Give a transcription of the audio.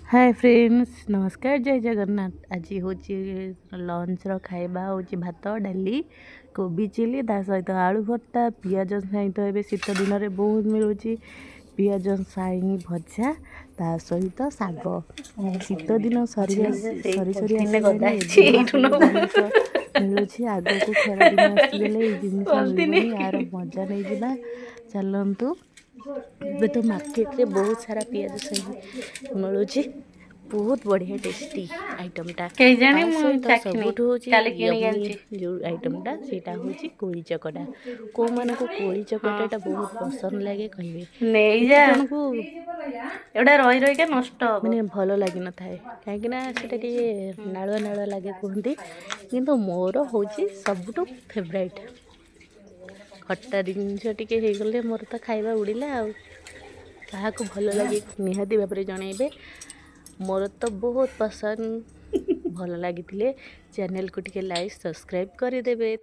Hi friends नमस्कार जय जगन्नाथ। आज हूँ लंच खाइबा हूँ भात डाली कोबी चिली ता सहित आलू भर्ता पियाज सहित ए शीत दिन में बहुत मिलूँ पियाज साई भजा ता सहित साग शीत दिन सरी सरी मिलूँ आग को खरा दिन आसीगले ये जिनस मिलूनी यार मजा नहीं ଯିବା चलतु। ଏବେ तो मार्केट रे बहुत सारा पियाज सही मिलूँ बहुत बढ़िया टेस्टी आइटमटा सबुठ हूँ जो आइटमटा सेटा हूँ कोली चकटा को मन को कोली चकटा बहुत पसंद लगे कहे को मैंने भल लगी न थाए कहीं नालुआ नालुआ लगे कहते किंतु मोर हूँ सबुठ फेवरेट खट्टा जिनस टे गले मोर तो खाଇବା उड़िला क्या भल लगे निहाती भाव में जनइबे मोर तो बहुत पसंद भल लगी चैनल को टिके लाइक सब्सक्राइब करदेवे।